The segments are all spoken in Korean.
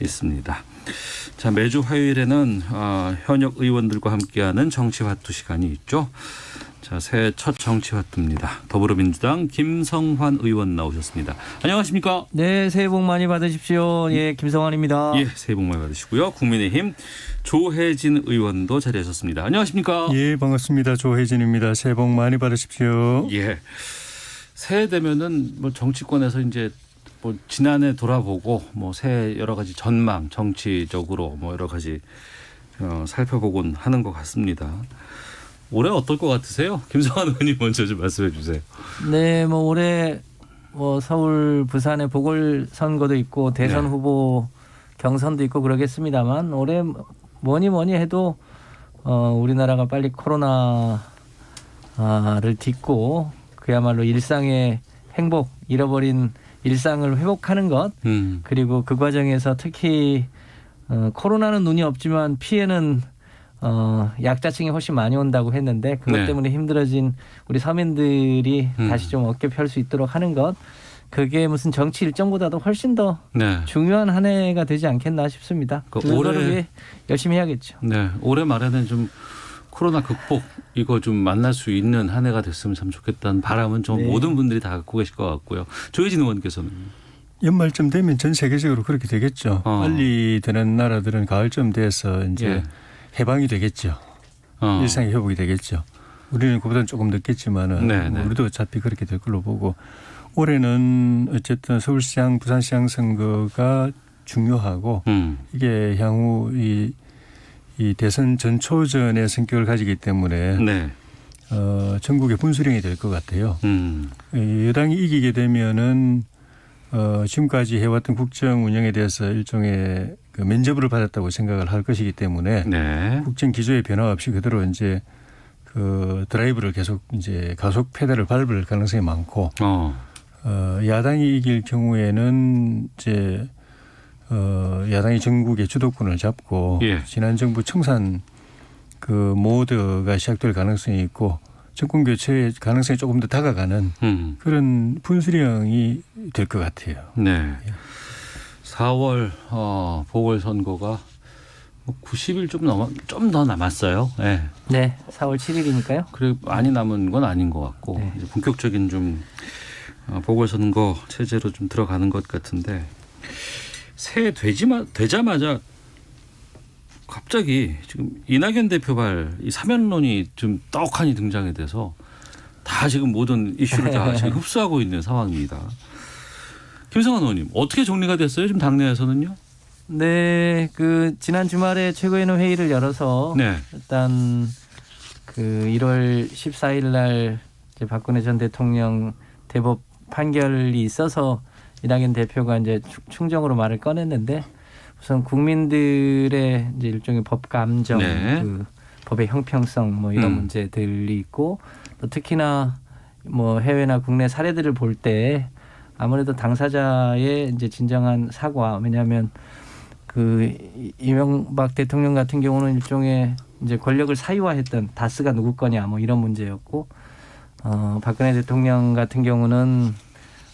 있습니다. 자, 매주 화요일에는 현역 의원들과 함께하는 정치화투 시간이 있죠. 자, 새해 첫 정치화투입니다. 더불어민주당 김성환 의원 나오셨습니다. 안녕하십니까? 네, 새해 복 많이 받으십시오. 예, 김성환입니다. 예, 새해 복 많이 받으시고요. 국민의힘 조혜진 의원도 자리하셨습니다. 안녕하십니까? 예, 반갑습니다. 조혜진입니다. 새해 복 많이 받으십시오. 예, 새해 되면은 뭐 정치권에서 이제 뭐 지난해 돌아보고 뭐 새해 여러 가지 전망, 정치적으로 뭐 여러 가지 살펴보곤 하는 것 같습니다. 올해 어떨 것 같으세요? 김성환 의원님 먼저 좀 말씀해 주세요. 네, 뭐 올해 뭐 서울, 부산에 보궐선거도 있고 대선 네. 후보 경선도 있고 그러겠습니다만 올해 뭐니 해도 우리나라가 빨리 코로나를 딛고 그야말로 일상의 행복, 잃어버린 일상을 회복하는 것, 그리고 그 과정에서 특히 코로나는 눈이 없지만 피해는 약자층이 훨씬 많이 온다고 했는데 그것 네. 때문에 힘들어진 우리 서민들이 다시 좀 어깨 펼 수 있도록 하는 것, 그게 무슨 정치 일정보다도 훨씬 더 네. 중요한 한 해가 되지 않겠나 싶습니다. 그거를 위해 열심히 해야겠죠. 네, 올해 말에는 좀 코로나 극복 이거 좀 만날 수 있는 한 해가 됐으면 참 좋겠다는 바람은 좀 네. 모든 분들이 다 갖고 계실 것 같고요. 조혜진 의원께서는 연말쯤 되면 전 세계적으로 그렇게 되겠죠. 빨리 되는 나라들은 가을쯤 돼서 이제 예. 해방이 되겠죠. 일상의 회복이 되겠죠. 우리는 그보다는 조금 늦겠지만은 네, 네. 우리도 어차피 그렇게 될 걸로 보고, 올해는 어쨌든 서울시장, 부산시장 선거가 중요하고 이게 향후 이 대선 전초전의 성격을 가지기 때문에 네. 전국의 분수령이 될 것 같아요. 여당이 이기게 되면은 지금까지 해왔던 국정 운영에 대해서 일종의 그 면죄부를 받았다고 생각을 할 것이기 때문에 네. 국정 기조의 변화 없이 그대로 이제 그 드라이브를 계속 이제 가속 페달을 밟을 가능성이 많고, 야당이 이길 경우에는 이제 야당이 전국의 주도권을 잡고 예. 지난 정부 청산 그 모드가 시작될 가능성이 있고 정권 교체의 가능성이 조금 더 다가가는 그런 분수령이 될 것 같아요. 네. 4월 보궐선거가 90일 좀 더 남았어요. 네. 네, 4월 7일이니까요. 그리고 많이 남은 건 아닌 것 같고 네. 이제 본격적인 좀 보궐선거 체제로 좀 들어가는 것 같은데, 새해 되자마자 갑자기 지금 이낙연 대표발 이 사면론이 좀 떡하니 등장이 돼서 다 지금 모든 이슈를 다 지금 흡수하고 있는 상황입니다. 김성환 의원님, 어떻게 정리가 됐어요? 지금 당내에서는요? 네, 그 지난 주말에 최고위원 회의를 열어서 네. 일단 그 1월 14일 날 이제 박근혜 전 대통령 대법 판결이 있어서 이낙연 대표가 이제 충정으로 말을 꺼냈는데, 우선 국민들의 이제 일종의 법 감정, 네. 그 법의 형평성 뭐 이런 문제들이 있고, 또 특히나 뭐 해외나 국내 사례들을 볼 때 아무래도 당사자의 이제 진정한 사과, 왜냐하면 그 이명박 대통령 같은 경우는 일종의 이제 권력을 사유화했던 다스가 누구 거냐 뭐 이런 문제였고, 박근혜 대통령 같은 경우는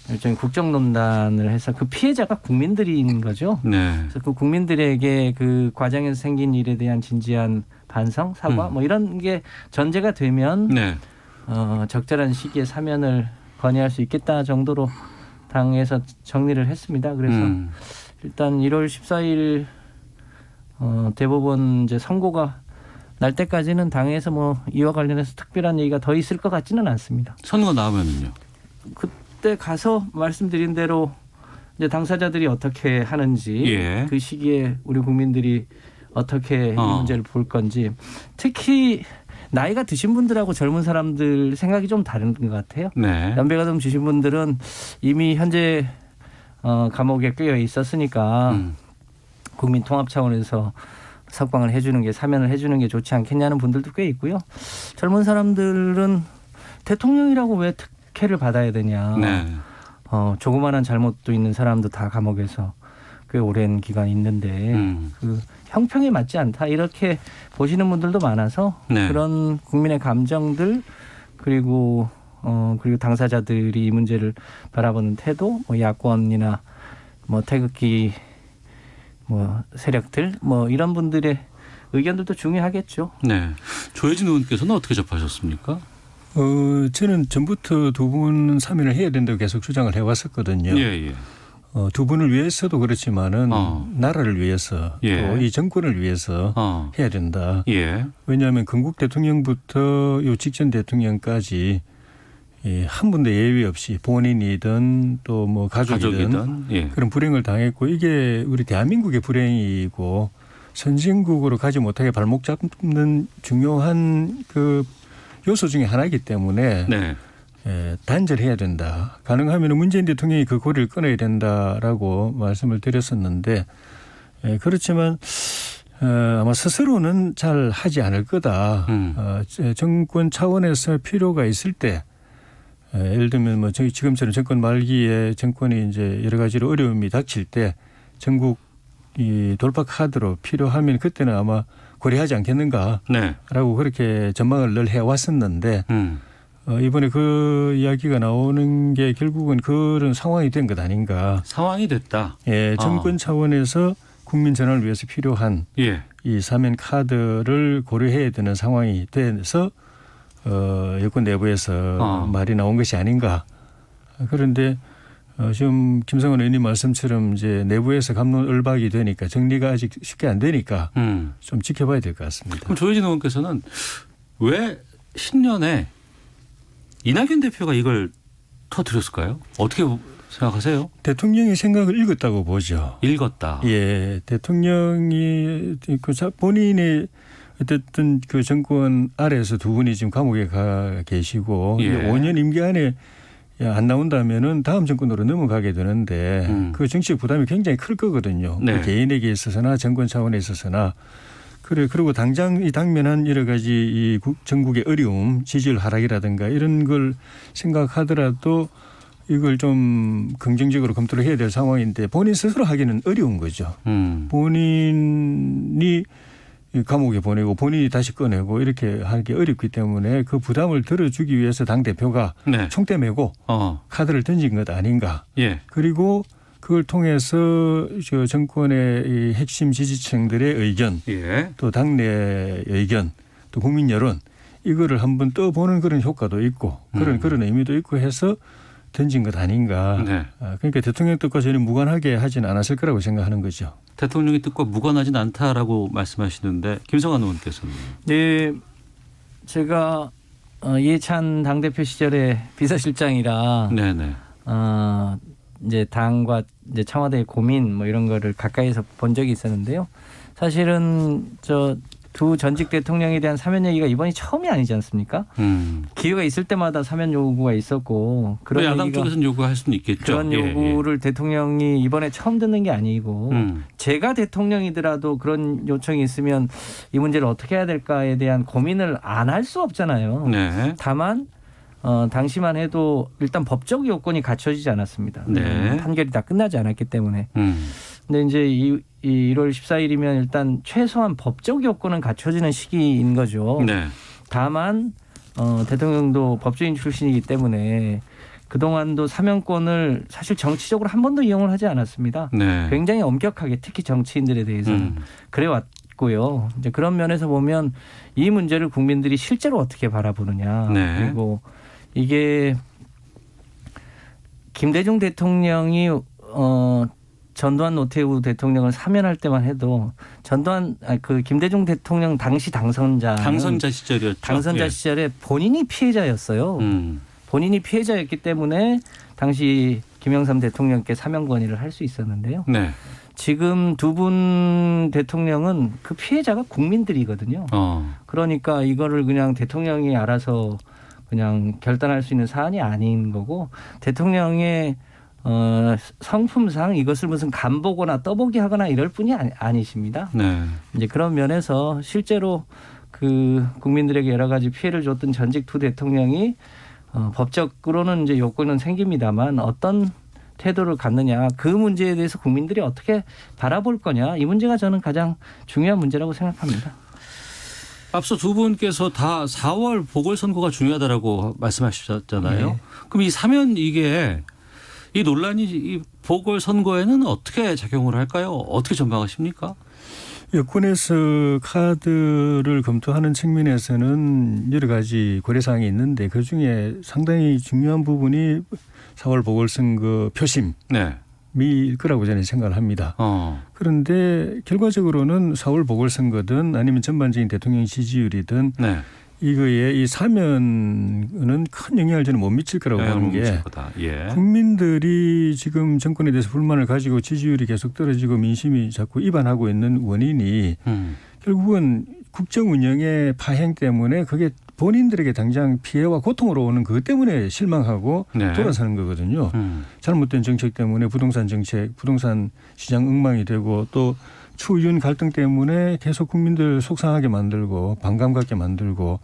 일종의 국정농단을 해서 그 피해자가 국민들인 거죠. 네. 그래서 그 국민들에게 그 과정에서 생긴 일에 대한 진지한 반성, 사과 뭐 이런 게 전제가 되면 네. 적절한 시기에 사면을 건의할 수 있겠다 정도로 당에서 정리를 했습니다. 그래서 일단 1월 14일 대법원 이제 선고가 날 때까지는 당에서 뭐 이와 관련해서 특별한 얘기가 더 있을 것 같지는 않습니다. 선거 나오면은요? 그때 가서 말씀드린 대로 이제 당사자들이 어떻게 하는지, 예. 그 시기에 우리 국민들이 어떻게 이 문제를 볼 건지, 특히 나이가 드신 분들하고 젊은 사람들 생각이 좀 다른 것 같아요. 네. 연배가 좀 드신 분들은 이미 현재 감옥에 꿰어 있었으니까 국민 통합 차원에서 석방을 해주는 게, 사면을 해주는 게 좋지 않겠냐는 분들도 꽤 있고요. 젊은 사람들은 대통령이라고 왜 특혜를 받아야 되냐. 네. 조그마한 잘못도 있는 사람도 다 감옥에서 꽤 오랜 기간 있는데 그 형평에 맞지 않다, 이렇게 보시는 분들도 많아서 네. 그런 국민의 감정들, 그리고 당사자들이 이 문제를 바라보는 태도, 뭐 야권이나 뭐 태극기 뭐 세력들 뭐 이런 분들의 의견들도 중요하겠죠. 네. 조혜진 의원께서는 어떻게 접하셨습니까? 저는 전부터 두 분 사면을 해야 된다고 계속 주장을 해왔었거든요. 예, 예. 두 분을 위해서도 그렇지만은 나라를 위해서 예. 또 이 정권을 위해서 해야 된다. 예. 왜냐하면 건국 대통령부터 요 직전 대통령까지 한 분도 예외 없이 본인이든 또 뭐 가족이든 예. 그런 불행을 당했고 이게 우리 대한민국의 불행이고 선진국으로 가지 못하게 발목 잡는 중요한 그 요소 중에 하나이기 때문에 네. 단절해야 된다. 가능하면 문재인 대통령이 그 고리를 끊어야 된다라고 말씀을 드렸었는데 그렇지만 아마 스스로는 잘 하지 않을 거다. 정권 차원에서 필요가 있을 때 예를 들면 뭐 저희 지금처럼 정권 말기에 정권이 이제 여러 가지로 어려움이 닥칠 때 전국 이 돌파 카드로 필요하면 그때는 아마 고려하지 않겠는가라고 네. 그렇게 전망을 늘 해왔었는데 이번에 그 이야기가 나오는 게 결국은 그런 상황이 된 것 아닌가. 상황이 됐다. 예, 정권 차원에서 국민 전환을 위해서 필요한 예. 이 사면 카드를 고려해야 되는 상황이 돼서 여권 내부에서 말이 나온 것이 아닌가. 그런데 지금 김성원 의원님 말씀처럼 이제 내부에서 갑론을박이 되니까 정리가 아직 쉽게 안 되니까 좀 지켜봐야 될 것 같습니다. 그럼 조혜진 의원께서는 왜 신년에 이낙연 대표가 이걸 터뜨렸을까요? 어떻게 생각하세요? 대통령이 생각을 읽었다고 보죠. 읽었다. 예, 대통령이 본인이 어쨌든 그 정권 아래에서 두 분이 지금 감옥에 가 계시고 예. 5년 임기 안에 안 나온다면은 다음 정권으로 넘어가게 되는데 그 정치적 부담이 굉장히 클 거거든요. 네. 그 개인에게 있어서나 정권 차원에 있어서나 그리고 당장 이 당면한 여러 가지 이 전국의 어려움, 지지율 하락이라든가 이런 걸 생각하더라도 이걸 좀 긍정적으로 검토를 해야 될 상황인데 본인 스스로 하기는 어려운 거죠. 본인이 감옥에 보내고 본인이 다시 꺼내고 이렇게 하기 어렵기 때문에 그 부담을 들어주기 위해서 당대표가 네. 총대 메고 카드를 던진 것 아닌가. 예. 그리고 그걸 통해서 저 정권의 이 핵심 지지층들의 의견 예. 또 당내 의견 또 국민 여론 이거를 한번 떠보는 그런 효과도 있고 그런 의미도 있고 해서 던진 것 아닌가. 네. 그러니까 대통령 뜻과 전혀 무관하게 하지는 않았을 거라고 생각하는 거죠. 대통령의 뜻과 무관하진 않다라고 말씀하시는데 김성환 의원께서는. 네, 제가 이해찬 당대표 시절에 비서실장이라 네네. 이제 당과 이제 청와대의 고민 뭐 이런 거를 가까이서 본 적이 있었는데요. 사실은 저 두 전직 대통령에 대한 사면 얘기가 이번이 처음이 아니지 않습니까? 기회가 있을 때마다 사면 요구가 있었고 그런 야당 얘기가 쪽에서는 요구할 수는 있겠죠. 그런 요구를 대통령이 이번에 처음 듣는 게 아니고 제가 대통령이더라도 그런 요청이 있으면 이 문제를 어떻게 해야 될까에 대한 고민을 안 할 수 없잖아요. 네. 다만 당시만 해도 일단 법적 요건이 갖춰지지 않았습니다. 네. 판결이 다 끝나지 않았기 때문에. 근데 이제 이 1월 14일이면 일단 최소한 법적 요건은 갖춰지는 시기인 거죠. 네. 다만 대통령도 법조인 출신이기 때문에 그동안도 사면권을 사실 정치적으로 한 번도 이용을 하지 않았습니다. 네. 굉장히 엄격하게 특히 정치인들에 대해서는 그래 왔고요. 이제 그런 면에서 보면 이 문제를 국민들이 실제로 어떻게 바라보느냐. 네. 그리고 이게 김대중 대통령이 전두환 노태우 대통령을 사면할 때만 해도 그 김대중 대통령 당시 당선자 시절이었죠. 당선자 예. 시절에 본인이 피해자였어요. 본인이 피해자였기 때문에 당시 김영삼 대통령께 사면 건의를 할 수 있었는데요. 네. 지금 두 분 대통령은 그 피해자가 국민들이거든요. 그러니까 이거를 그냥 대통령이 알아서 그냥 결단할 수 있는 사안이 아닌 거고 대통령의 성품상 이것을 무슨 간보거나 떠보기 하거나 이럴 뿐이 아니십니다. 네. 이제 그런 면에서 실제로 그 국민들에게 여러 가지 피해를 줬던 전직 두 대통령이 법적으로는 이제 요건은 생깁니다만 어떤 태도를 갖느냐 그 문제에 대해서 국민들이 어떻게 바라볼 거냐 이 문제가 저는 가장 중요한 문제라고 생각합니다. 앞서 두 분께서 다 4월 보궐선거가 중요하다라고 말씀하셨잖아요. 네. 그럼 이 사면 이게 이 논란이 이 보궐선거에는 어떻게 작용을 할까요? 어떻게 전망하십니까? 여권에서 카드를 검토하는 측면에서는 여러 가지 고려사항이 있는데 그중에 상당히 중요한 부분이 4월 보궐선거 표심일 네. 거라고 저는 생각을 합니다. 그런데 결과적으로는 4월 보궐선거든 아니면 전반적인 대통령 지지율이든 네. 이거에 이 사면은 큰 영향을 저는 못 미칠 거라고 보는 게 예. 국민들이 지금 정권에 대해서 불만을 가지고 지지율이 계속 떨어지고 민심이 자꾸 이반하고 있는 원인이 결국은 국정 운영의 파행 때문에 그게 본인들에게 당장 피해와 고통으로 오는 그것 때문에 실망하고 네. 돌아서는 거거든요. 잘못된 정책 때문에 부동산 정책, 부동산 시장 엉망이 되고 또 추윤 갈등 때문에 계속 국민들 속상하게 만들고 반감 갖게 만들고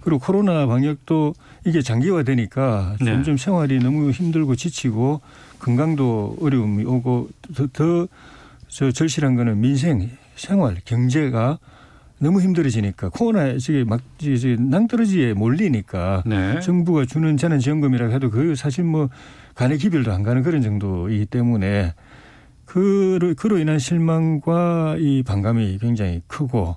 그리고 코로나 방역도 이게 장기화되니까 네. 점점 생활이 너무 힘들고 지치고 건강도 어려움이 오고 더 절실한 거는 민생, 생활, 경제가 너무 힘들어지니까 코로나 지금 막 낭떠러지에 몰리니까 네. 정부가 주는 재난지원금이라고 해도 그 사실 뭐 간의 기별도 안 가는 그런 정도이기 때문에 그로 인한 실망과 이 반감이 굉장히 크고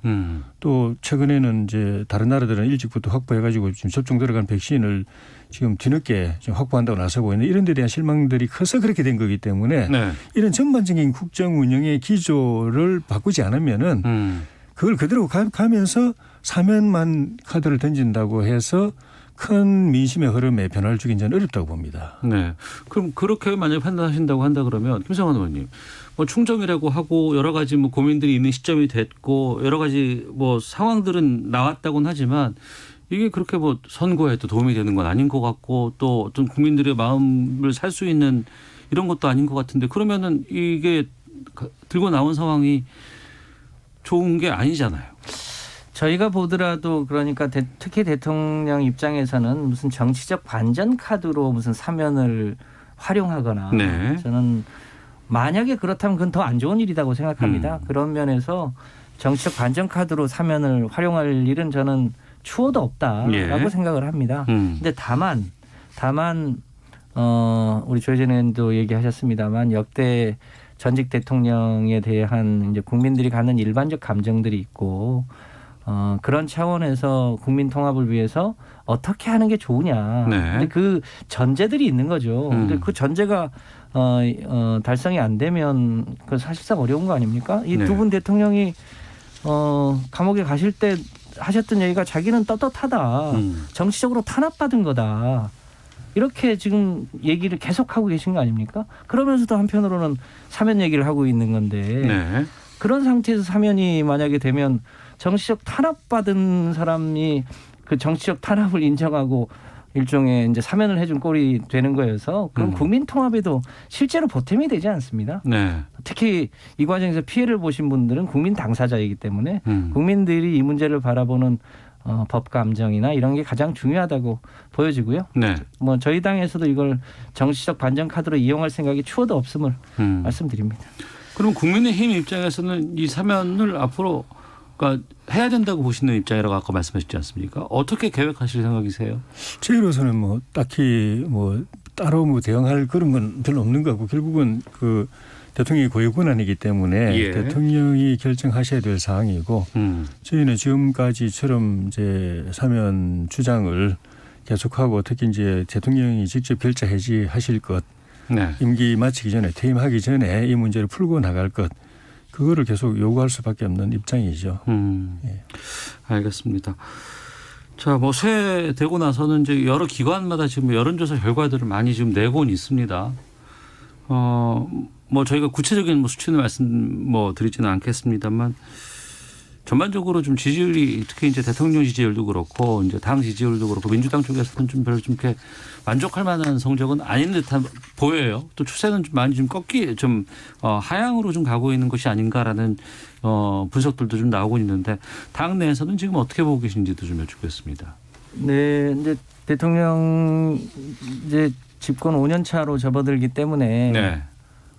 또 최근에는 이제 다른 나라들은 일찍부터 확보해가지고 지금 접종 들어간 백신을 지금 뒤늦게 지금 확보한다고 나서고 있는 이런 데 대한 실망들이 커서 그렇게 된 거기 때문에 네. 이런 전반적인 국정 운영의 기조를 바꾸지 않으면은 그걸 그대로 가면서 사면만 카드를 던진다고 해서 큰 민심의 흐름에 변화를 주긴 저는 어렵다고 봅니다. 네. 그럼 그렇게 만약 판단하신다고 한다 그러면 김성환 의원님, 뭐 충정이라고 하고 여러 가지 뭐 고민들이 있는 시점이 됐고 여러 가지 뭐 상황들은 나왔다고는 하지만 이게 그렇게 뭐 선거에도 도움이 되는 건 아닌 것 같고 또 어떤 국민들의 마음을 살 수 있는 이런 것도 아닌 것 같은데 그러면은 이게 들고 나온 상황이 좋은 게 아니잖아요. 저희가 보더라도 그러니까 특히 대통령 입장에서는 무슨 정치적 반전 카드로 무슨 사면을 활용하거나 네. 저는 만약에 그렇다면 그건 더 안 좋은 일이라고 생각합니다. 그런 면에서 정치적 반전 카드로 사면을 활용할 일은 저는 추호도 없다라고 예. 생각을 합니다. 근데 다만 우리 조혜진 의원도 얘기하셨습니다만 역대 전직 대통령에 대한 이제 국민들이 갖는 일반적 감정들이 있고 그런 차원에서 국민 통합을 위해서 어떻게 하는 게 좋으냐. 네. 근데 그 전제들이 있는 거죠. 근데 그 전제가 달성이 안 되면 그 사실상 어려운 거 아닙니까? 이 두 분 대통령이 감옥에 가실 때 하셨던 얘기가 자기는 떳떳하다. 정치적으로 탄압받은 거다. 이렇게 지금 얘기를 계속하고 계신 거 아닙니까? 그러면서도 한편으로는 사면 얘기를 하고 있는 건데 네. 그런 상태에서 사면이 만약에 되면 정치적 탄압받은 사람이 그 정치적 탄압을 인정하고 일종의 이제 사면을 해준 꼴이 되는 거여서 그럼 국민 통합에도 실제로 보탬이 되지 않습니다. 네. 특히 이 과정에서 피해를 보신 분들은 국민 당사자이기 때문에 국민들이 이 문제를 바라보는 법 감정이나 이런 게 가장 중요하다고 보여지고요. 네. 뭐 저희 당에서도 이걸 정치적 반전 카드로 이용할 생각이 추호도 없음을 말씀드립니다. 그럼 국민의힘 입장에서는 이 사면을 앞으로 그러니까 해야 된다고 보시는 입장이라고 아까 말씀하셨지 않습니까? 어떻게 계획하실 생각이세요? 저희로서는 뭐 딱히 뭐 따로 뭐 대응할 그런 건 별로 없는 것 같고 결국은 그 대통령이 고유 권한이기 때문에 예. 대통령이 결정하셔야 될 사항이고 저희는 지금까지처럼 이제 사면 주장을 계속하고 특히 이제 대통령이 직접 결자 해지하실 것 네. 임기 마치기 전에 퇴임하기 전에 이 문제를 풀고 나갈 것 그거를 계속 요구할 수밖에 없는 입장이죠. 예. 알겠습니다. 자, 뭐 새 되고 나서는 이제 여러 기관마다 지금 여론조사 결과들을 많이 지금 내고는 있습니다. 뭐 저희가 구체적인 뭐 수치는 말씀 뭐 드리지는 않겠습니다만 전반적으로 좀 지지율이 특히 이제 대통령 지지율도 그렇고 이제 당 지지율도 그렇고 민주당 쪽에서는 좀 별로 좀 이렇게 만족할 만한 성적은 아닌 듯한 보여요. 또 추세는 좀 많이 좀 하향으로 좀 가고 있는 것이 아닌가라는 분석들도 좀 나오고 있는데 당 내에서는 지금 어떻게 보고 계신지도 좀 여쭙겠습니다. 네, 이제 대통령 이제 집권 5년 차로 접어들기 때문에 네.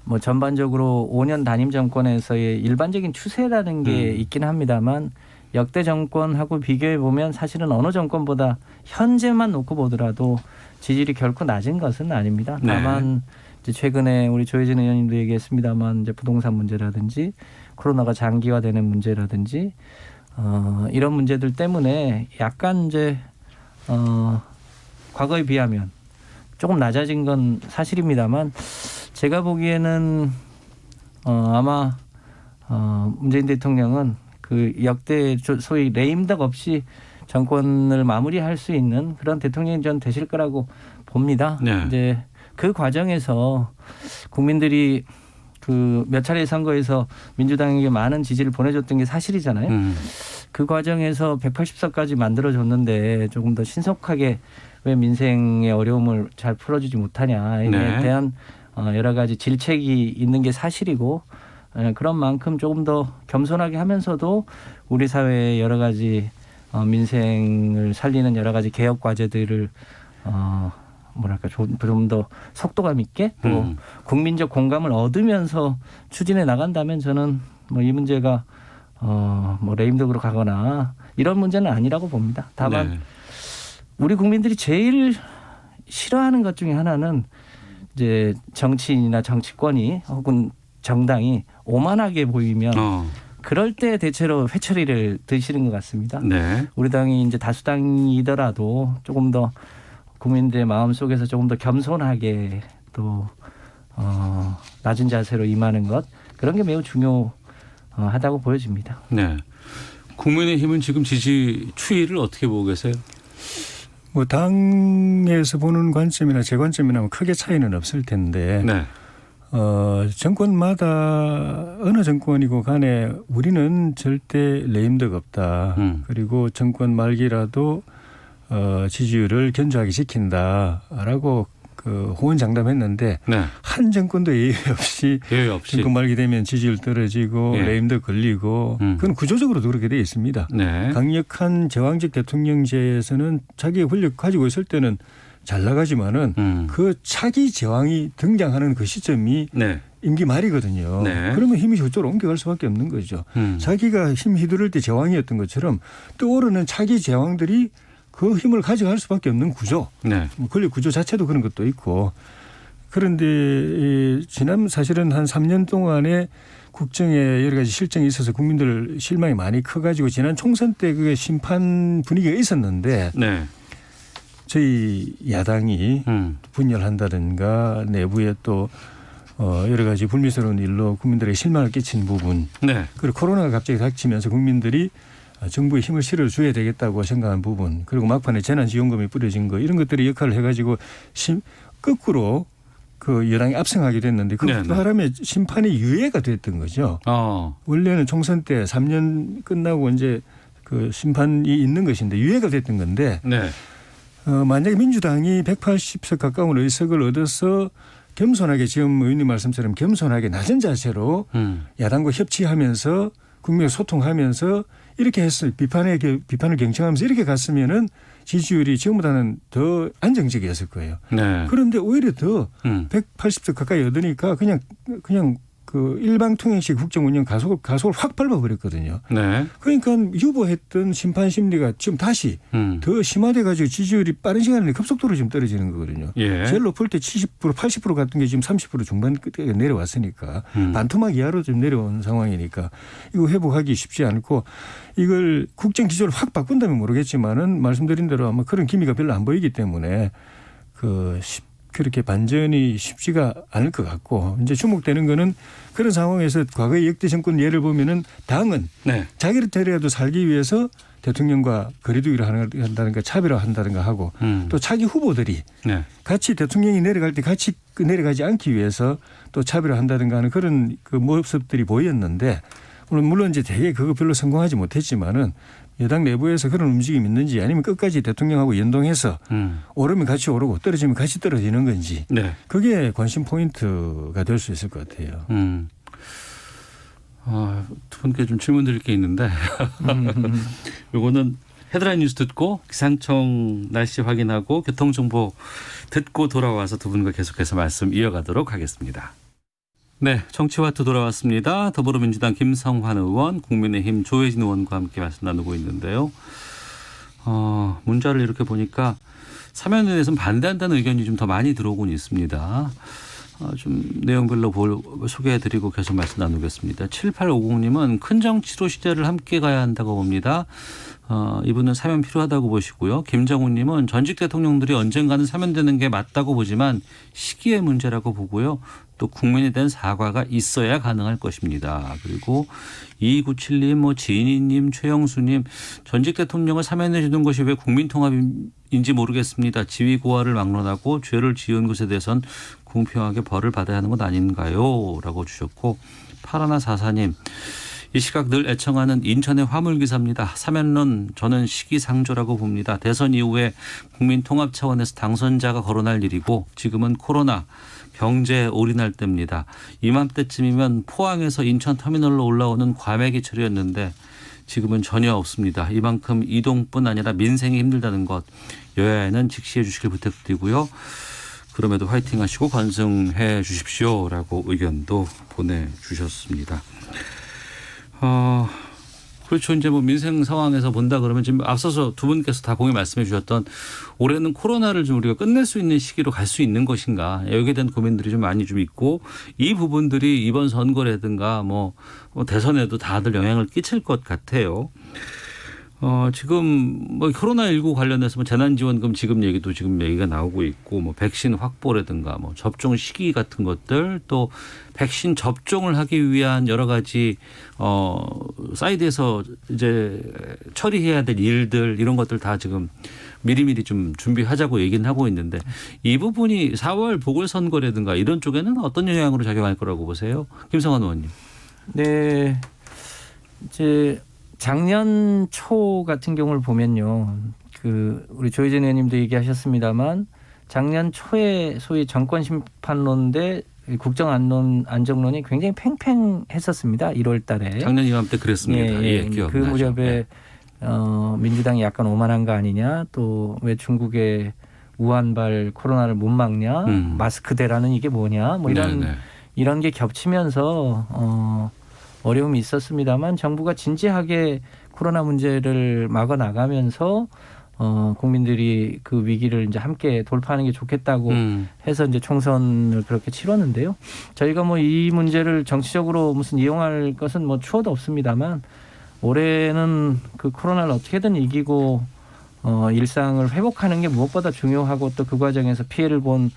뭐 전반적으로 5년 단임 정권에서의 일반적인 추세라는 게 있긴 합니다만 역대 정권하고 비교해 보면 사실은 어느 정권보다 현재만 놓고 보더라도 지지율이 결코 낮은 것은 아닙니다. 다만 이제 최근에 우리 조혜진 의원님도 얘기했습니다만 이제 부동산 문제라든지 코로나가 장기화되는 문제라든지 이런 문제들 때문에 약간 이제 과거에 비하면 조금 낮아진 건 사실입니다만 제가 보기에는 아마 문재인 대통령은 그 역대 소위 레임덕 없이 정권을 마무리할 수 있는 그런 대통령이 전 되실 거라고 봅니다. 네. 이제 그 과정에서 국민들이 그 몇 차례 선거에서 민주당에게 많은 지지를 보내줬던 게 사실이잖아요. 그 과정에서 180석까지 만들어줬는데 조금 더 신속하게 왜 민생의 어려움을 잘 풀어주지 못하냐에 네. 대한 여러 가지 질책이 있는 게 사실이고 그런 만큼 조금 더 겸손하게 하면서도 우리 사회의 여러 가지 민생을 살리는 여러 가지 개혁 과제들을 뭐랄까 좀 더 속도감 있게 또 국민적 공감을 얻으면서 추진해 나간다면 저는 뭐 이 문제가 뭐 레임덕으로 가거나 이런 문제는 아니라고 봅니다. 다만 네. 우리 국민들이 제일 싫어하는 것 중에 하나는 이제 정치인이나 정치권이 혹은 정당이 오만하게 보이면 그럴 때 대체로 회초리를 드시는 것 같습니다. 네. 우리 당이 이제 다수당이더라도 조금 더 국민들의 마음 속에서 조금 더 겸손하게 또 낮은 자세로 임하는 것 그런 게 매우 중요하다고 보여집니다. 네. 국민의힘은 지금 지지 추이를 어떻게 보고 계세요? 뭐 당에서 보는 관점이나 제 관점이나 크게 차이는 없을 텐데 네. 정권마다 어느 정권이고 간에 우리는 절대 레임덕 없다. 그리고 정권 말기라도 지지율을 견조하게 지킨다라고 그 호언장담했는데 네. 한 정권도 예외 없이 정권 말기 되면 지지율 떨어지고 예. 레임덕 걸리고 그건 구조적으로도 그렇게 되어 있습니다. 네. 강력한 제왕적 대통령제에서는 자기의 권력 가지고 있을 때는 잘 나가지만은 그 차기 제왕이 등장하는 그 시점이 네. 임기 말이거든요. 네. 그러면 힘이 저쪽으로 옮겨갈 수밖에 없는 거죠. 자기가 힘 휘두를 때 제왕이었던 것처럼 떠오르는 차기 제왕들이 그 힘을 가져갈 수밖에 없는 구조. 네. 권력 구조 자체도 그런 것도 있고. 그런데 지난 사실은 한 3년 동안에 국정에 여러 가지 실정이 있어서 국민들 실망이 많이 커가지고 지난 총선 때 그게 심판 분위기가 있었는데 네. 저희 야당이 분열한다든가 내부에 또 여러 가지 불미스러운 일로 국민들에게 실망을 끼친 부분. 네. 그리고 코로나가 갑자기 닥치면서 국민들이 정부에 힘을 실어줘야 되겠다고 생각한 부분. 그리고 막판에 재난지원금이 뿌려진 거 이런 것들이 역할을 해가지고 거꾸로 그 여당이 압승하게 됐는데 그 바람에 심판이 유예가 됐던 거죠. 원래는 총선 때 3년 끝나고 이제 그 심판이 있는 것인데 유예가 됐던 건데 네. 만약에 민주당이 180석 가까운 의석을 얻어서 겸손하게 지금 의원님 말씀처럼 겸손하게 낮은 자세로 야당과 협치하면서 국민과 소통하면서 이렇게 했어요. 비판을 경청하면서 이렇게 갔으면은 지지율이 지금보다는 더 안정적이었을 거예요. 네. 그런데 오히려 더 180석 가까이 얻으니까 그냥 그 일방통행식 국정 운영 가속을 확 밟아버렸거든요. 네. 그러니까 유보했던 심판 심리가 지금 다시 더 심화돼 가지고 지지율이 빠른 시간 내에 급속도로 지금 떨어지는 거거든요. 예. 제일 높을 때 70% 80% 같은 게 지금 30% 중반 끝에 내려왔으니까 반토막 이하로 좀 내려온 상황이니까 이거 회복하기 쉽지 않고 이걸 국정 기조를 확 바꾼다면 모르겠지만은 말씀드린 대로 아마 그런 기미가 별로 안 보이기 때문에 그렇게 반전이 쉽지가 않을 것 같고 이제 주목되는 거는 그런 상황에서 과거의 역대 정권 예를 보면은 당은 자기들이라도 살기 위해서 대통령과 거리두기를 한다든가 차별화한다든가 하고 또 차기 후보들이 같이 대통령이 내려갈 때 같이 내려가지 않기 위해서 또 차별화한다든가 하는 그런 그 모습들이 보였는데 물론 이제 되게 그거 별로 성공하지 못했지만은 여당 내부에서 그런 움직임이 있는지 아니면 끝까지 대통령하고 연동해서 오르면 같이 오르고 떨어지면 같이 떨어지는 건지 그게 관심 포인트가 될 수 있을 것 같아요. 두 분께 좀 질문 드릴 게 있는데 요거는 헤드라인 뉴스 듣고 기상청 날씨 확인하고 교통정보 듣고 돌아와서 두 분과 계속해서 말씀 이어가도록 하겠습니다. 네, 정치와투 돌아왔습니다. 더불어민주당 김성환 의원, 국민의힘 조혜진 의원과 함께 말씀 나누고 있는데요. 문자를 이렇게 보니까 사면에 대해서는 반대한다는 의견이 좀 더 많이 들어오곤 있습니다. 좀 내용별로 소개해드리고 계속 말씀 나누겠습니다. 7850님은 큰 정치로 시대를 함께 가야 한다고 봅니다. 이분은 사면 필요하다고 보시고요. 김정훈님은 전직 대통령들이 언젠가는 사면되는 게 맞다고 보지만 시기의 문제라고 보고요. 또 국민에 대한 사과가 있어야 가능할 것입니다. 그리고 2297님, 지인이님, 최영수님, 전직 대통령을 사면해 주는 것이 왜 국민통합인지 모르겠습니다. 지위고하를 막론하고 죄를 지은 것에 대해선 공평하게 벌을 받아야 하는 것 아닌가요? 라고 주셨고 8144님. 이 시각 늘 애청하는 인천의 화물기사입니다. 사면론 저는 시기상조라고 봅니다. 대선 이후에 국민통합 차원에서 당선자가 거론할 일이고 지금은 코로나 경제에 올인할 때입니다. 이맘때쯤이면 포항에서 인천 터미널로 올라오는 과메기철이었는데 지금은 전혀 없습니다. 이만큼 이동뿐 아니라 민생이 힘들다는 것 여야에는 직시해 주시길 부탁드리고요. 그럼에도 화이팅 하시고 건승해 주십시오라고 의견도 보내주셨습니다. 그렇죠. 이제 뭐 민생 상황에서 본다 그러면 지금 앞서서 두 분께서 다 공유 말씀해 주셨던 올해는 코로나를 좀 우리가 끝낼 수 있는 시기로 갈 수 있는 것인가 여기에 대한 고민들이 좀 많이 좀 있고 이 부분들이 이번 선거라든가 뭐 대선에도 다들 영향을 끼칠 것 같아요. 지금 뭐 코로나19 관련해서 뭐 재난지원금 지급 얘기도 지금 얘기가 나오고 있고 뭐 백신 확보라든가 뭐 접종 시기 같은 것들 또 백신 접종을 하기 위한 여러 가지 사이드에서 이제 처리해야 될 일들 이런 것들 다 지금 미리미리 좀 준비하자고 얘기는 하고 있는데 이 부분이 4월 보궐선거라든가 이런 쪽에는 어떤 영향으로 작용할 거라고 보세요? 김성환 의원님. 네. 이제 작년 초 같은 경우를 보면요. 우리 조혜진 의원님도 얘기하셨습니다만 작년 초에 소위 정권 심판론 대 국정 안정론이 굉장히 팽팽했었습니다. 1월 달에. 작년 이맘때 그랬습니다. 예, 그 무렵에 민주당이 약간 오만한 거 아니냐. 또 왜 중국의 우한발 코로나를 못 막냐. 마스크 대라는 이게 뭐냐. 뭐 이런 게 겹치면서 어려움이 있었습니다만 정부가 진지하게 코로나 문제를 막아 나가면서 국민들이 그 위기를 이제 함께 돌파하는 게 좋겠다고 해서 이제 총선을 그렇게 치렀는데요. 저희가 뭐 이 문제를 정치적으로 무슨 이용할 것은 뭐 추호도 없습니다만 올해는 그 코로나를 어떻게든 이기고 일상을 회복하는 게 무엇보다 중요하고 또 그 과정에서 피해를 본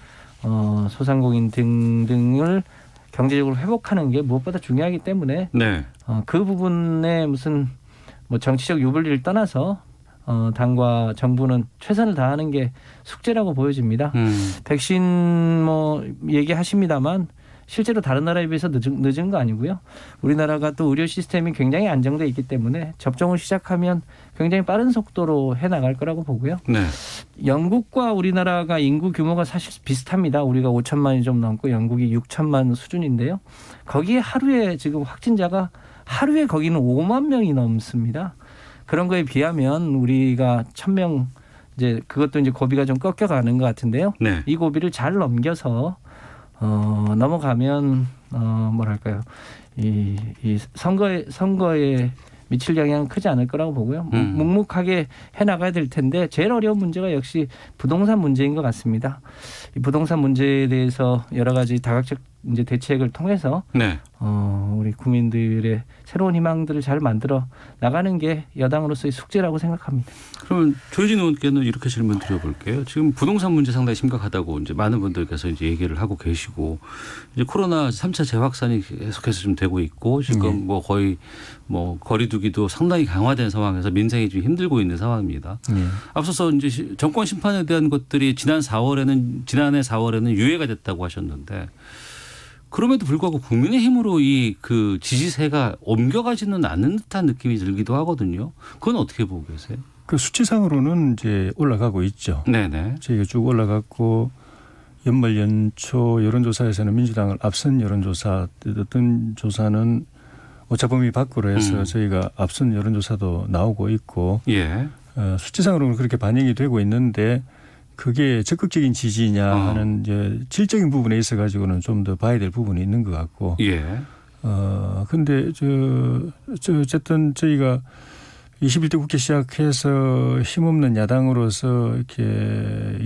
소상공인 등등을 경제적으로 회복하는 게 무엇보다 중요하기 때문에 네. 그 부분에 무슨 뭐 정치적 유불리를 떠나서 당과 정부는 최선을 다하는 게 숙제라고 보여집니다. 백신 뭐 얘기하십니다만 실제로 다른 나라에 비해서 늦은 거 아니고요. 우리나라가 또 의료 시스템이 굉장히 안정돼 있기 때문에 접종을 시작하면 굉장히 빠른 속도로 해나갈 거라고 보고요. 네. 영국과 우리나라가 인구 규모가 사실 비슷합니다. 우리가 5천만이 좀 넘고 영국이 6천만 수준인데요. 거기에 하루에 지금 확진자가 하루에 거기는 5만 명이 넘습니다. 그런 거에 비하면 우리가 1,000명 이제 그것도 이제 고비가 좀 꺾여가는 것 같은데요. 네. 이 고비를 잘 넘겨서 넘어가면 뭐랄까요 이 선거에 미칠 영향은 크지 않을 거라고 보고요. 묵묵하게 해나가야 될 텐데 제일 어려운 문제가 역시 부동산 문제인 것 같습니다. 이 부동산 문제에 대해서 여러 가지 다각적 이제 대책을 통해서 네. 우리 국민들의 새로운 희망들을 잘 만들어 나가는 게 여당으로서의 숙제라고 생각합니다. 그러면 조혜진 의원께는 이렇게 질문 드려볼게요. 지금 부동산 문제 상당히 심각하다고 이제 많은 분들께서 이제 얘기를 하고 계시고 이제 코로나 3차 재확산이 계속해서 좀 되고 있고 지금 뭐 거의 뭐 거리두기도 상당히 강화된 상황에서 민생이 좀 힘들고 있는 상황입니다. 앞서서 이제 정권 심판에 대한 것들이 지난해 4월에는 유예가 됐다고 하셨는데. 그럼에도 불구하고 국민의힘으로 그 지지세가 옮겨가지는 않는 듯한 느낌이 들기도 하거든요. 그건 어떻게 보고 계세요? 그 수치상으로는 이제 올라가고 있죠. 네네. 저희가 쭉 올라갔고 연말 연초 여론조사에서는 민주당을 앞선 여론조사 어떤 조사는 오차범위 밖으로 해서 저희가 앞선 여론조사도 나오고 있고 예. 수치상으로는 그렇게 반영이 되고 있는데 그게 적극적인 지지냐 하는 이제 질적인 부분에 있어 가지고는 좀 더 봐야 될 부분이 있는 것 같고. 예. 근데 어쨌든 저희가 21대 국회 시작해서 힘없는 야당으로서 이렇게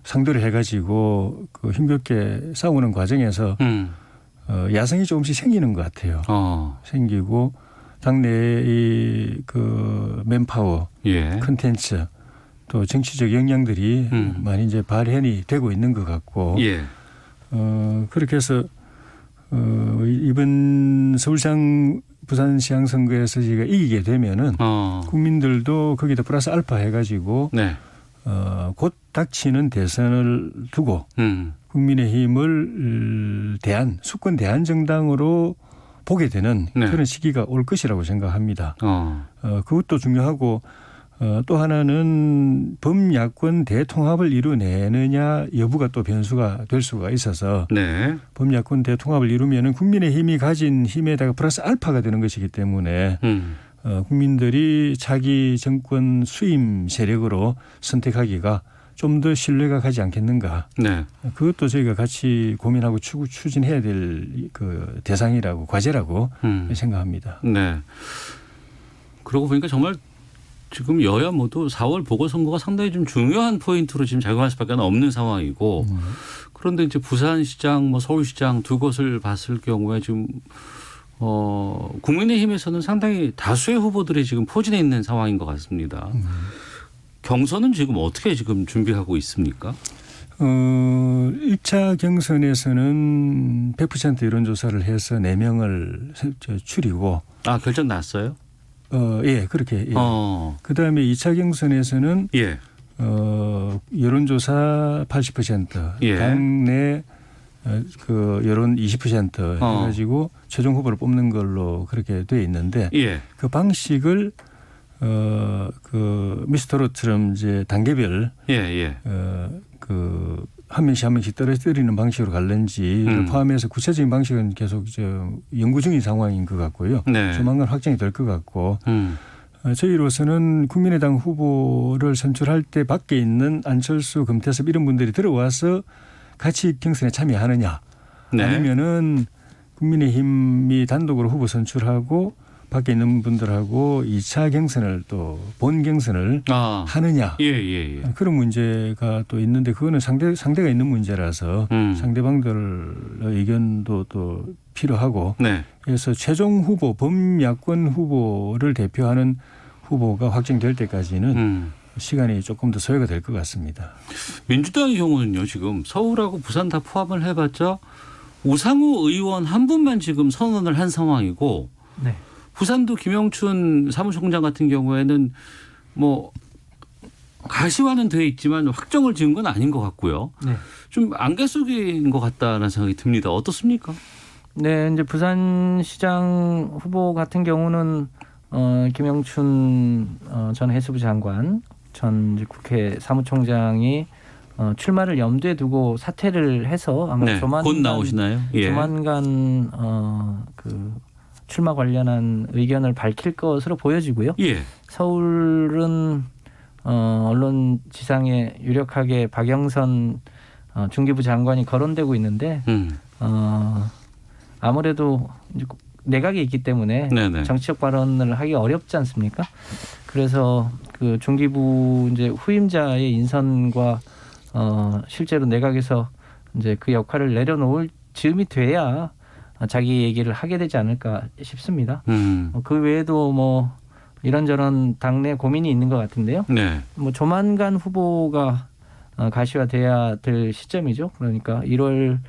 상대를 해가지고 그 힘겹게 싸우는 과정에서 야성이 조금씩 생기는 것 같아요. 생기고 당내의 그 맨파워, 예. 컨텐츠 또 정치적 역량들이 많이 이제 발현이 되고 있는 것 같고 예. 그렇게 해서 이번 서울시장 부산시장 선거에서 저희가 이기게 되면은 국민들도 거기다 플러스 알파 해가지고 네. 곧 닥치는 대선을 두고 국민의힘을 수권 대안정당으로 보게 되는 네. 그런 시기가 올 것이라고 생각합니다. 그것도 중요하고 또 하나는 범야권 대통합을 이루내느냐 여부가 또 변수가 될 수가 있어서 네. 범야권 대통합을 이루면은 국민의힘이 가진 힘에다가 플러스 알파가 되는 것이기 때문에 국민들이 자기 정권 수임 세력으로 선택하기가 좀 더 신뢰가 가지 않겠는가. 네. 그것도 저희가 같이 고민하고 추진해야 될 그 대상이라고 과제라고 생각합니다. 네. 그러고 보니까 정말 지금 여야 모두 4월 보궐선거가 상당히 좀 중요한 포인트로 지금 작용할 수밖에 없는 상황이고 그런데 이제 부산시장, 뭐 서울시장 두 곳을 봤을 경우에 지금 국민의힘에서는 상당히 다수의 후보들이 지금 포진해 있는 상황인 것 같습니다. 경선은 지금 어떻게 지금 준비하고 있습니까? 1차 경선에서는 100% 여론조사를 해서 4명을 추리고. 결정 났어요? 예, 그렇게. 예. 그다음에 2차 경선에서는 예. 여론조사 80%, 예. 당내 그 여론 20% 해가지고 최종 후보를 뽑는 걸로 그렇게 돼 있는데 예. 그 방식을 그 미스터롯처럼 이제 단계별 그 한 명씩 한 명씩 떨어뜨리는 방식으로 갈는지를 포함해서 구체적인 방식은 계속 연구 중인 상황인 것 같고요. 네. 조만간 확정이 될 것 같고 저희로서는 국민의당 후보를 선출할 때 밖에 있는 안철수, 금태섭 이런 분들이 들어와서 같이 경선에 참여하느냐 네. 아니면은 국민의힘이 단독으로 후보 선출하고 밖에 있는 분들하고 2차 경선을 또 본 경선을 하느냐. 예. 그런 문제가 또 있는데 그거는 상대가 있는 문제라서 상대방들의 의견도 또 필요하고 네. 그래서 최종 후보 범야권 후보를 대표하는 후보가 확정될 때까지는 시간이 조금 더 소요가 될 것 같습니다. 민주당의 경우는요. 지금 서울하고 부산 다 포함을 해봤자 우상호 의원 한 분만 지금 선언을 한 상황이고 네. 부산도 김영춘 사무총장 같은 경우에는 뭐 가시화는 되어 있지만 확정을 지은 건 아닌 것 같고요. 네. 좀 안개 속인 것 같다는 생각이 듭니다. 어떻습니까? 네, 이제 부산시장 후보 같은 경우는 김영춘 전 해수부 장관, 전 이제 국회 사무총장이 출마를 염두에 두고 사퇴를 해서 아마 조만간 곧 나오시나요? 예. 조만간 그 출마 관련한 의견을 밝힐 것으로 보여지고요. 예. 서울은 언론 지상에 유력하게 박영선 중기부 장관이 거론되고 있는데 아무래도 이제 내각에 있기 때문에 네네. 정치적 발언을 하기 어렵지 않습니까? 그래서 그 중기부 이제 후임자의 인선과 실제로 내각에서 이제 그 역할을 내려놓을 즈음이 돼야 자기 얘기를 하게 되지 않을까 싶습니다. 그 외에도 뭐 이런저런 당내 고민이 있는 것 같은데요. 네. 뭐 조만간 후보가 가시화돼야 될 시점이죠. 그러니까 1월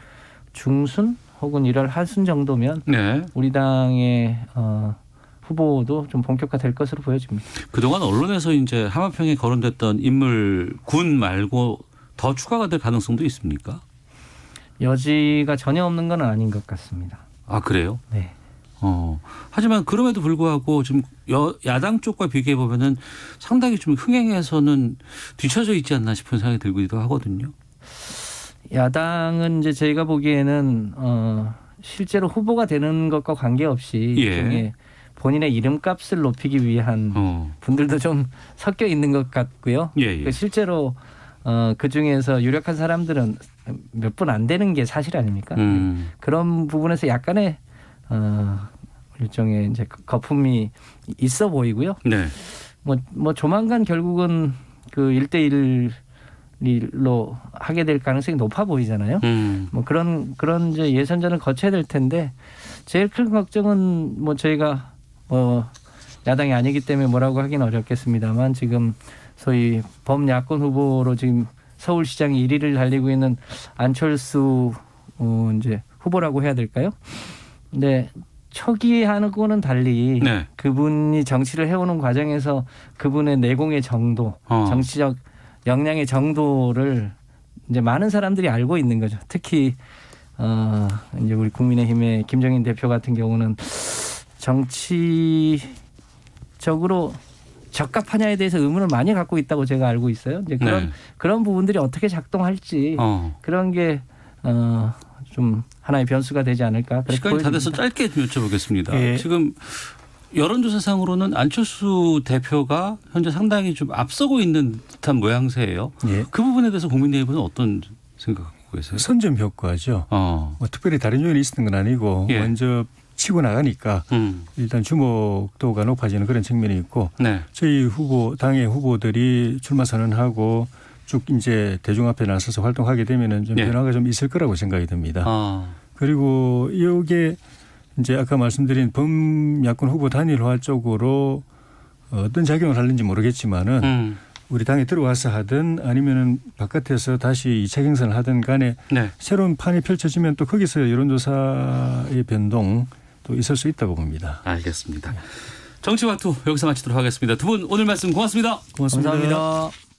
중순 혹은 1월 하순 정도면 네. 우리 당의 후보도 좀 본격화될 것으로 보여집니다. 그동안 언론에서 이제 하마평에 거론됐던 인물 군 말고 더 추가가 될 가능성도 있습니까? 여지가 전혀 없는 건 아닌 것 같습니다. 아, 그래요? 네. 하지만 그럼에도 불구하고 지금 야당 쪽과 비교해 보면은 상당히 좀 흥행에서는 뒤처져 있지 않나 싶은 생각이 들기도 하거든요. 야당은 이제 저희가 보기에는 실제로 후보가 되는 것과 관계없이 일종의 본인의 이름값을 높이기 위한 분들도 좀 섞여 있는 것 같고요. 예. 실제로 그 중에서 유력한 사람들은 몇 분 안 되는 게 사실 아닙니까? 그런 부분에서 약간의 일종의 이제 거품이 있어 보이고요. 네. 뭐 조만간 결국은 그 1대1 일로 하게 될 가능성이 높아 보이잖아요. 뭐 그런 이제 예선전을 거쳐야 될 텐데 제일 큰 걱정은 뭐 저희가 야당이 아니기 때문에 뭐라고 하긴 어렵겠습니다만 지금 소위 범야권 후보로 지금 서울시장이 1위를 달리고 있는 안철수 이제 후보라고 해야 될까요? 근데 초기하고는 달리 네. 그분이 정치를 해오는 과정에서 그분의 내공의 정도, 정치적 역량의 정도를 이제 많은 사람들이 알고 있는 거죠. 특히 이제 우리 국민의힘의 김정인 대표 같은 경우는 정치적으로 적합하냐에 대해서 의문을 많이 갖고 있다고 제가 알고 있어요. 이제 그런 부분들이 어떻게 작동할지 그런 게 좀 하나의 변수가 되지 않을까. 시간이 다 돼서 짧게 좀 여쭤보겠습니다. 예. 지금 여론조사상으로는 안철수 대표가 현재 상당히 좀 앞서고 있는 듯한 모양새예요. 예. 그 부분에 대해서 국민의힘은 어떤 생각 갖고 계세요? 선점 효과죠. 뭐 특별히 다른 요인이 있었던 건 아니고 예. 먼저 치고 나가니까 일단 주목도가 높아지는 그런 측면이 있고 네. 저희 당의 후보들이 출마 선언하고 쭉 이제 대중 앞에 나서서 활동하게 되면은 좀 예. 변화가 좀 있을 거라고 생각이 듭니다. 그리고 이게 이제 아까 말씀드린 범야권 후보 단일화 쪽으로 어떤 작용을 하는지 모르겠지만은 우리 당에 들어와서 하든 아니면은 바깥에서 다시 2차 경선을 하든 간에 네. 새로운 판이 펼쳐지면 또 거기서 여론조사의 변동 또 있을 수 있다고 봅니다. 알겠습니다. 정치와투 여기서 마치도록 하겠습니다. 두 분 오늘 말씀 고맙습니다. 고맙습니다. 감사합니다.